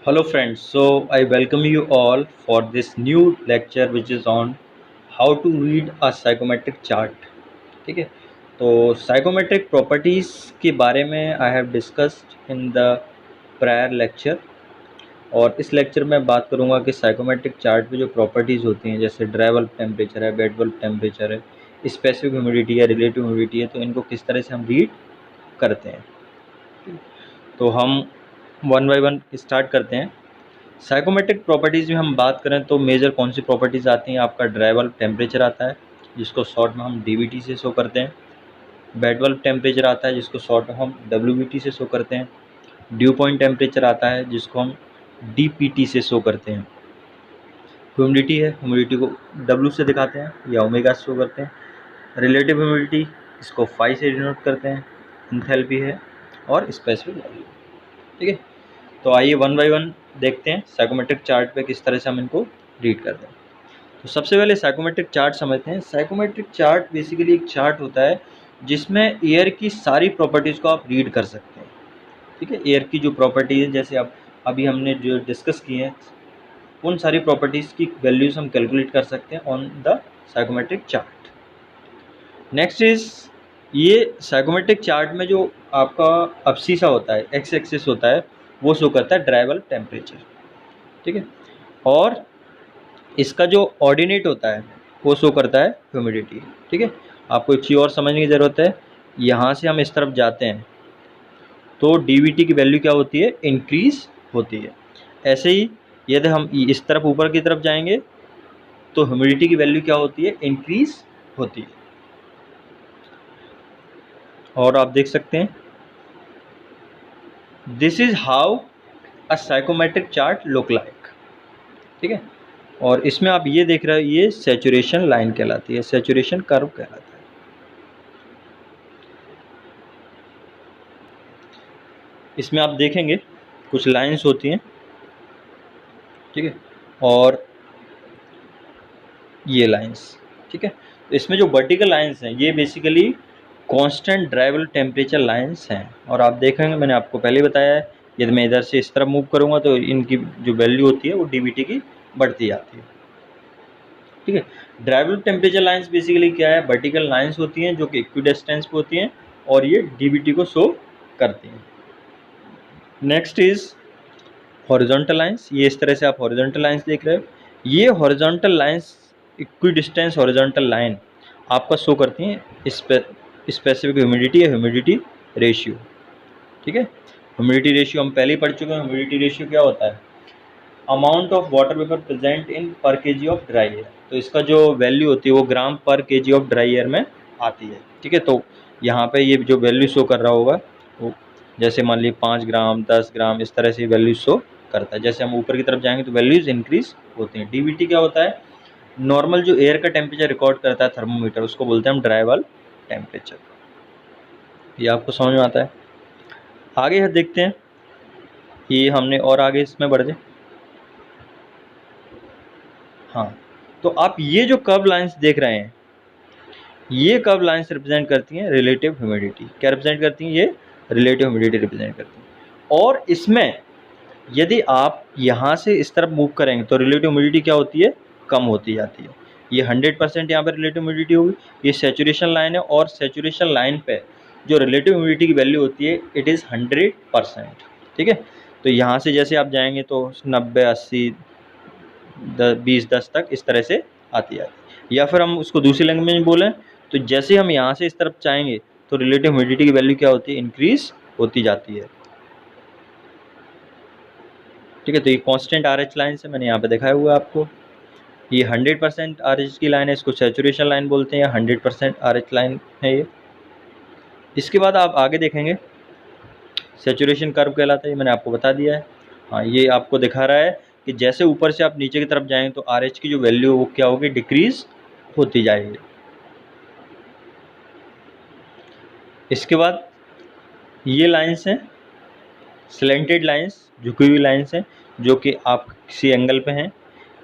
Hello friends, so I welcome you all for this new lecture which is on how to read a psychometric chart. ठीक है, तो psychometric properties के बारे में I have discussed in the prior lecture और इस lecture में बात करूँगा कि साइकोमेट्रिक चार्ट पे जो प्रॉपर्टीज़ होती हैं जैसे ड्राई बल्ब टेम्परेचर है, बेड बल्ब टेम्परेचर है, स्पेसिफिक ह्यूमिडिटी है, रिलेटिव ह्यूमिडिटी है, तो इनको किस तरह से हम रीड करते हैं। तो हम वन बाय वन स्टार्ट करते हैं। साइकोमेट्रिक प्रॉपर्टीज़ में हम बात करें तो मेजर कौन सी प्रॉपर्टीज़ आती हैं। आपका ड्राई बल्ब टेम्परेचर आता है जिसको शॉर्ट में हम डीवीटी से शो करते हैं। बेड बल्ब टेम्परेचर आता है जिसको शॉर्ट में हम डब्ल्यूबीटी से शो करते हैं। ड्यू पॉइंट टेम्परेचर आता है जिसको हम डीपीटी से शो करते हैं। ह्यूमिडिटी है, ह्यूमिडिटी को डब्ल्यू से दिखाते हैं या ओमेगा से शो करते हैं। रिलेटिव ह्यूमिडिटी इसको फाई से डिनोट करते हैं। एंथैल्पी है और स्पेसिफिक वैल्यू। ठीक है, तो आइए वन बाय वन देखते हैं साइकोमेट्रिक चार्ट पे किस तरह से हम इनको रीड करते हैं। तो सबसे पहले साइकोमेट्रिक चार्ट समझते हैं। साइकोमेट्रिक चार्ट बेसिकली एक चार्ट होता है जिसमें एयर की सारी प्रॉपर्टीज़ को आप रीड कर सकते हैं। ठीक है, एयर की जो प्रॉपर्टी है जैसे अब अभी हमने जो डिस्कस किए हैं उन सारी प्रॉपर्टीज़ की वैल्यूज़ हम कैलकुलेट कर सकते हैं on the psychometric chart. Next is ये साइकोमेट्रिक चार्ट में जो आपका अब्सीसा होता है, एक्स एक्सिस होता है, वो शो करता है ड्राई बल्ब टेम्परेचर। ठीक है, और इसका जो ऑर्डिनेट होता है वो शो करता है ह्यूमिडिटी। ठीक है, आपको एक चीज़ और समझने की ज़रूरत है। यहाँ से हम इस तरफ जाते हैं तो डीवीटी की वैल्यू क्या होती है, इंक्रीज होती है। ऐसे ही यदि हम इस तरफ ऊपर की तरफ जाएंगे तो ह्यूमिडिटी की वैल्यू क्या होती है, इंक्रीज होती है। और आप देख सकते हैं this is how a psychometric chart look like. ठीक है, और इसमें आप ये देख रहे हो ये सैचुरेशन लाइन कहलाती है, सैचुरेशन कर्व कहलाता है। इसमें आप देखेंगे कुछ लाइंस होती हैं। ठीक है, और ये लाइंस, ठीक है, तो इसमें जो वर्टिकल लाइंस हैं ये basically constant dry bulb temperature lines हैं। और आप देखेंगे मैंने आपको पहले बताया है यदि मैं इधर से इस तरफ मूव करूँगा तो इनकी जो वैल्यू होती है वो डीवीटी की बढ़ती जाती है। ठीक है, dry bulb temperature lines basically क्या है, वर्टिकल लाइंस होती हैं जो कि इक्विडिस्टेंस पे होती हैं और ये डीवीटी को शो करती हैं। Next is horizontal lines. ये इस तरह से आप हॉरिजॉन्टल लाइंस देख रहे हो। ये horizontal lines equidistance horizontal line आपका शो करती हैं स्पेसिफिक ह्यूमिडिटी या ह्यूमिडिटी रेशियो। ठीक है, ह्यूमिडिटी रेशियो हम पहले ही पढ़ चुके हैं। ह्यूमिडिटी रेशियो क्या होता है, amount of water vapour present in पर केजी ऑफ ड्राई एयर। तो इसका जो वैल्यू होती है वो ग्राम पर केजी ऑफ ड्राई एयर में आती है। ठीक है, तो यहाँ पे ये जो वैल्यू शो कर रहा होगा वो जैसे मान लीजिए 5 ग्राम 10 ग्राम इस तरह से वैल्यू शो करता है। जैसे हम ऊपर की तरफ जाएंगे तो वैल्यूज इंक्रीज होती हैं। डीवीटी क्या होता है, नॉर्मल जो एयर का टेम्परेचर रिकॉर्ड करता है थर्मोमीटर, उसको बोलते हैं हम ड्राई बल्ब टेम्परेचर। ये आपको समझ में आता है। आगे हम देखते हैं, ये हमने और आगे इसमें बढ़ जाए। हाँ, तो आप ये जो कर्व लाइंस देख रहे हैं ये कर्व लाइंस रिप्रेजेंट करती हैं रिलेटिव ह्यूमिडिटी। क्या रिप्रेजेंट करती हैं, ये रिलेटिव ह्यूमिडिटी रिप्रेजेंट करती हैं। और इसमें यदि आप यहाँ से इस तरफ मूव करेंगे तो रिलेटिव ह्यूमिडिटी क्या होती है, कम होती जाती है। ये 100% यहाँ पर रिलेटिव ह्यूमिडिटी होगी। ये सैचुरेशन लाइन है और सैचुरेशन लाइन पे जो रिलेटिव ह्यूमिडिटी की वैल्यू होती है इट इज़ 100%। ठीक है, तो यहाँ से जैसे आप जाएंगे तो 90 80 20 10 तक इस तरह से आती है। या फिर हम उसको दूसरी लैंग्वेज में बोलें तो जैसे हम यहाँ से इस तरफ चाहेंगे तो रिलेटिव ह्यूमिडिटी की वैल्यू क्या होती है, इंक्रीज होती जाती है। ठीक है, तो ये कांस्टेंट आरएच लाइन से मैंने यहाँ पे दिखाया हुआ है आपको। ये 100% आरएच की लाइन है, इसको सैचुरेशन लाइन बोलते हैं या 100% आरएच लाइन है ये। इसके बाद आप आगे देखेंगे सैचुरेशन कर्व कहलाता है, ये मैंने आपको बता दिया है। हाँ, ये आपको दिखा रहा है कि जैसे ऊपर से आप नीचे की तरफ जाएंगे तो आरएच की जो वैल्यू है वो क्या होगी, डिक्रीज होती जाएगी। इसके बाद ये लाइंस हैं स्लेंटेड लाइंस, झुकी हुई लाइंस हैं जो कि आप किसी एंगल पे हैं।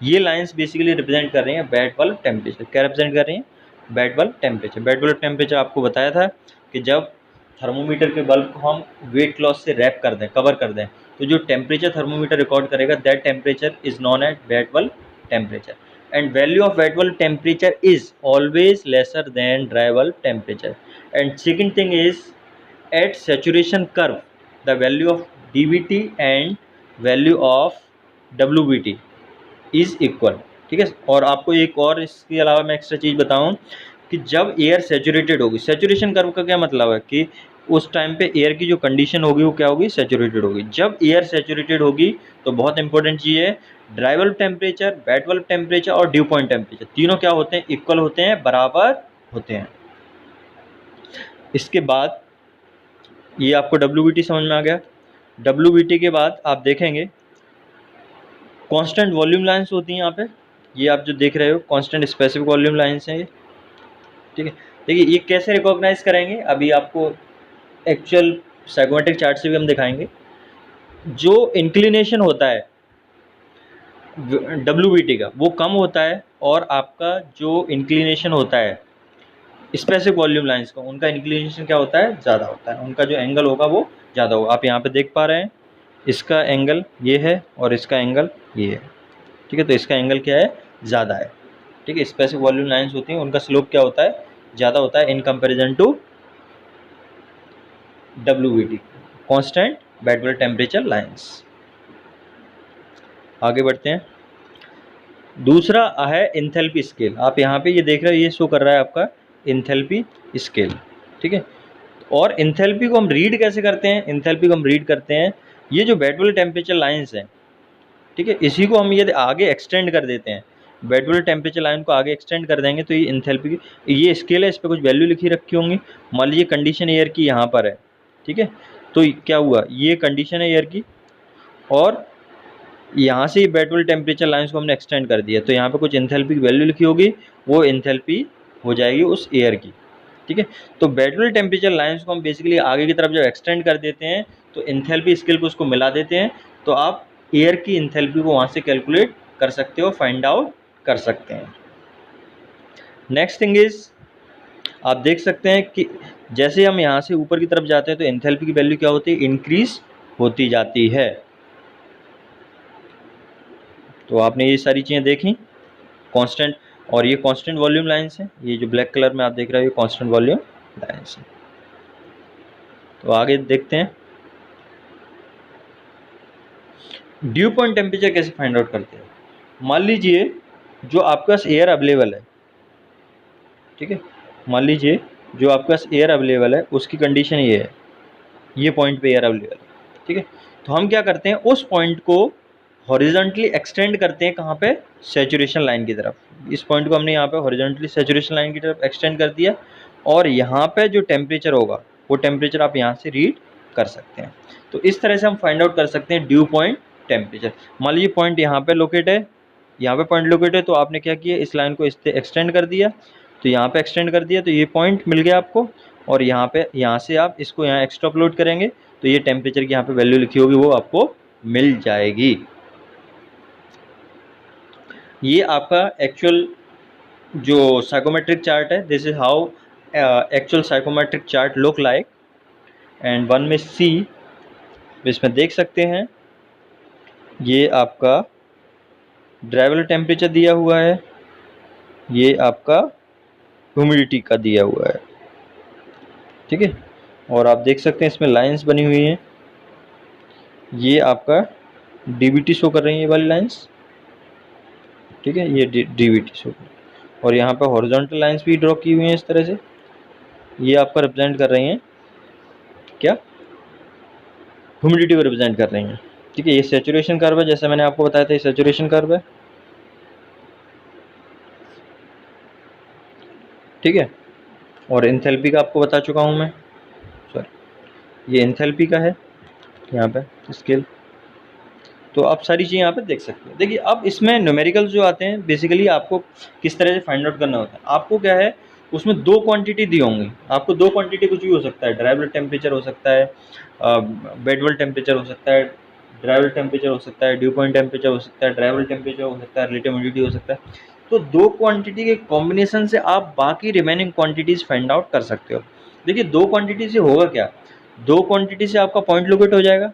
ये लाइंस बेसिकली रिप्रेजेंट कर रही हैं बेड बल्ब टेम्परेचर। क्या रिप्रेजेंट कर रही हैं, bed bulb temperature. Bed bulb temperature आपको बताया था कि जब थर्मोमीटर के बल्ब को हम वेट क्लॉथ से रैप कर दें, कवर कर दें, तो जो टेम्परेचर थर्मोमीटर रिकॉर्ड करेगा that temperature is known as wet bulb temperature, and value of wet bulb temperature is always lesser than dry bulb temperature. And second thing is at saturation curve the value of dVt and value of WBT is equal, ठीक है। और आपको एक और इसके अलावा मैं extra चीज़ बताऊं कि जब एयर सेचुरेटेड होगी, सेचुरेशन कर्व का क्या मतलब है कि उस टाइम पे एयर की जो कंडीशन होगी वो क्या होगी, सेचुरेटेड होगी। जब एयर सेचुरेटेड होगी तो बहुत इंपॉर्टेंट चीज़ है, dry bulb temperature, wait bulb temperature और ड्यू पॉइंट टेम्परेचर तीनों क्या होते हैं, इक्वल होते हैं, बराबर होते हैं। इसके बाद ये आपको WBT समझ में आ गया। WBT के बाद आप देखेंगे कांस्टेंट वॉल्यूम लाइंस होती हैं यहाँ पे, ये आप जो देख रहे हो कांस्टेंट स्पेसिफिक वॉल्यूम लाइंस हैं ये, ठीक है। देखिए ये कैसे रिकॉग्नाइज करेंगे, अभी आपको एक्चुअल साइकोमेट्रिक चार्ट से भी हम दिखाएंगे। जो इंक्लिनेशन होता है WBT का वो कम होता है, और आपका जो इंक्लिनेशन होता है स्पेसिफिक वॉल्यूम लाइंस का उनका इंक्लिनेशन क्या होता है, ज़्यादा होता है, उनका जो एंगल होगा वो ज़्यादा होगा। आप यहाँ पे देख पा रहे हैं इसका एंगल ये है और इसका एंगल ये है, ठीक है। तो इसका एंगल क्या है, ज़्यादा है, ठीक है। स्पेसिफिक वॉल्यूम लाइंस होती हैं उनका स्लोप क्या होता है, ज़्यादा होता है in comparison to WBT constant wet bulb temperature lines. आगे बढ़ते हैं। दूसरा है इंथैल्पी स्केल। आप यहाँ पे ये देख रहे हो, ये शो कर रहा है आपका इंथैल्पी स्केल, ठीक है। और इंथैल्पी को हम रीड कैसे करते हैं, इंथैल्पी को हम रीड करते हैं, ये जो वेट बल्ब टेम्परेचर लाइंस हैं, ठीक है, इसी को हम यदि आगे एक्सटेंड कर देते हैं, वेट बल्ब टेम्परेचर लाइन को आगे एक्सटेंड कर देंगे तो ये इंथैल्पी की ये स्केल है, इस पर कुछ वैल्यू लिखी रखी होंगी। मान लीजिए कंडीशन एयर की यहाँ पर है, ठीक है, तो क्या हुआ, ये कंडीशन है एयर की, और यहाँ से वेट बल्ब टेम्परेचर लाइंस को हमने एक्सटेंड कर दिया, तो यहाँ पे कुछ इंथैल्पी की वैल्यू लिखी होगी, वो इंथैल्पी हो जाएगी उस एयर की, ठीक है। तो वेट बल्ब टेम्परेचर लाइंस को हम बेसिकली आगे की तरफ जब एक्सटेंड कर देते हैं तो इंथैल्पी स्केल को उसको मिला देते हैं, तो आप एयर की इंथैल्पी को वहाँ से कैलकुलेट कर सकते हो, फाइंड आउट कर सकते हैं। नेक्स्ट थिंग इज, आप देख सकते हैं कि जैसे हम यहाँ से ऊपर की तरफ जाते हैं तो इंथैल्पी की वैल्यू क्या होती है, इंक्रीज होती जाती है। तो आपने ये सारी चीज़ें देखी, कांस्टेंट, और ये कांस्टेंट वॉल्यूम लाइंस हैं, ये जो ब्लैक कलर में आप देख रहे हो ये कांस्टेंट वॉल्यूम लाइंस हैं। तो आगे देखते हैं ड्यू पॉइंट टेम्परेचर कैसे फाइंड आउट करते हैं। मान लीजिए जो आपके पास एयर अवेलेबल है, ठीक है, मान लीजिए जो आपके पास एयर अवेलेबल है उसकी कंडीशन ये है, ये पॉइंट पे एयर अवेलेबल है, ठीक है। तो हम क्या करते हैं, उस पॉइंट को हॉरिजॉन्टली एक्सटेंड करते हैं, कहाँ पे, सैचुरेशन लाइन की तरफ। इस पॉइंट को हमने यहाँ पे हॉरिजॉन्टली सैचुरेशन लाइन की तरफ एक्सटेंड कर दिया, और यहाँ पे जो टेम्परेचर होगा वो टेम्परेचर आप यहाँ से रीड कर सकते हैं। तो इस तरह से हम फाइंड आउट कर सकते हैं ड्यू पॉइंट टेम्परेचर। मान लीजिए पॉइंट यहाँ पे लोकेट है, यहाँ पे पॉइंट लोकेट है, तो आपने क्या किया, इस लाइन को इससे एक्सटेंड कर दिया, तो यहाँ पे एक्सटेंड कर दिया, तो ये पॉइंट मिल गया आपको, और यहाँ पे, यहाँ से आप इसको यहाँ एक्सट्रापोलेट करेंगे तो ये टेम्परेचर की यहाँ पे वैल्यू लिखी होगी वो आपको मिल जाएगी। ये आपका एक्चुअल जो साइकोमेट्रिक चार्ट है, this is how actual psychometric chart look like, and one में सी, इसमें देख सकते हैं ये आपका ड्राई बल्ब टेम्परेचर दिया हुआ है, ये आपका ह्यूमिडिटी का दिया हुआ है, ठीक है। और आप देख सकते हैं इसमें लाइंस बनी हुई हैं, ये आपका DBT शो कर रही है, ये वाली लाइंस, ठीक है, ये DBT शो कर, और यहाँ पर हॉरिजॉन्टल लाइंस भी ड्रॉ की हुई हैं इस तरह से, ये आपका रिप्रेजेंट कर रही हैं क्या, ह्यूमिडिटी को रिप्रेजेंट कर रही हैं, ठीक है। ये सैचुरेशन कर्व है, जैसे मैंने आपको बताया था, ये सैचुरेशन कर्व है, ठीक है। और इंथैल्पी का आपको बता चुका हूँ मैं, सॉरी, ये इंथैल्पी का है यहाँ पे स्केल। तो आप सारी चीज़ें यहाँ पे देख सकते हैं। देखिए अब इसमें न्यूमेरिकल्स जो आते हैं, बेसिकली आपको किस तरह से फाइंड आउट करना होता है, आपको क्या है, उसमें दो क्वांटिटी दी होंगी, आपको दो क्वांटिटी कुछ भी हो सकता है, ड्राई बल्ब टेम्परेचर हो सकता है, वेट बल्ब टेम्परेचर हो सकता है, ड्राई बल्ब टेम्परेचर हो सकता है, ड्यू पॉइंट टेम्परेचर हो सकता है, ड्राई बल्ब टेम्परेचर हो सकता है, रिलेटिव ह्यूमिडिटी हो सकता है। तो दो क्वांटिटी के कॉम्बिनेशन से आप बाकी रिमेनिंग क्वांटिटीज़ फाइंड आउट कर सकते हो। देखिए दो क्वांटिटी से होगा क्या, दो क्वांटिटी से आपका पॉइंट लोकेट हो जाएगा,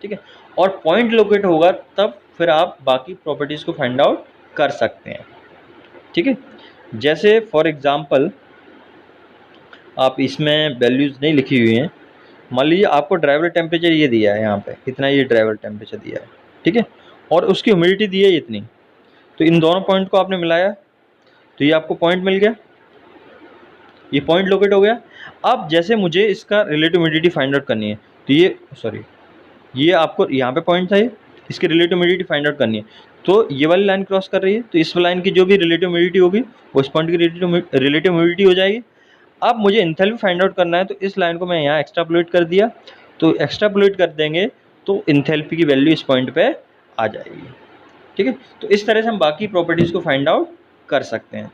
ठीक है। और पॉइंट लोकेट होगा तब फिर आप बाकी प्रॉपर्टीज़ को फाइंड आउट कर सकते हैं, ठीक है। जैसे फॉर एग्जांपल आप इसमें वैल्यूज़ नहीं लिखी हुई हैं, मान लीजिए आपको ड्राइवर टेम्परेचर ये दिया है, यहाँ पे इतना ये ड्राइवर टेम्परेचर दिया है, ठीक है, और उसकी ह्यूमिडिटी दी है इतनी, तो इन दोनों पॉइंट को आपने मिलाया तो ये आपको पॉइंट मिल गया, ये पॉइंट लोकेट हो गया। अब जैसे मुझे इसका रिलेटिव ह्यूमिडिटी फाइंड आउट करनी है, तो ये सॉरी ये आपको यहाँ पे पॉइंट था, ये इसकी रिलेटिव ह्यूमिडिटी फाइंड आउट करनी है, तो ये वाली लाइन क्रॉस कर रही है, तो इस लाइन की जो भी रिलेटिव ह्यूमिडिटी होगी वो इस पॉइंट की रिलेटिव ह्यूमिडिटी हो जाएगी। अब मुझे एंथैल्पी फाइंड आउट करना है, तो इस लाइन को मैं यहाँ एक्स्ट्रापोलेट कर दिया, तो एक्स्ट्रापोलेट कर देंगे तो एंथैल्पी की वैल्यू इस पॉइंट पे आ जाएगी, ठीक है। तो इस तरह से हम बाकी प्रॉपर्टीज़ को फाइंड आउट कर सकते हैं।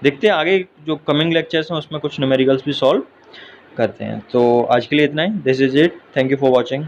देखते हैं आगे जो कमिंग लेक्चर्स हैं उसमें कुछ न्यूमेरिकल्स भी सॉल्व करते हैं। तो आज के लिए इतना ही, this is it, thank you for watching.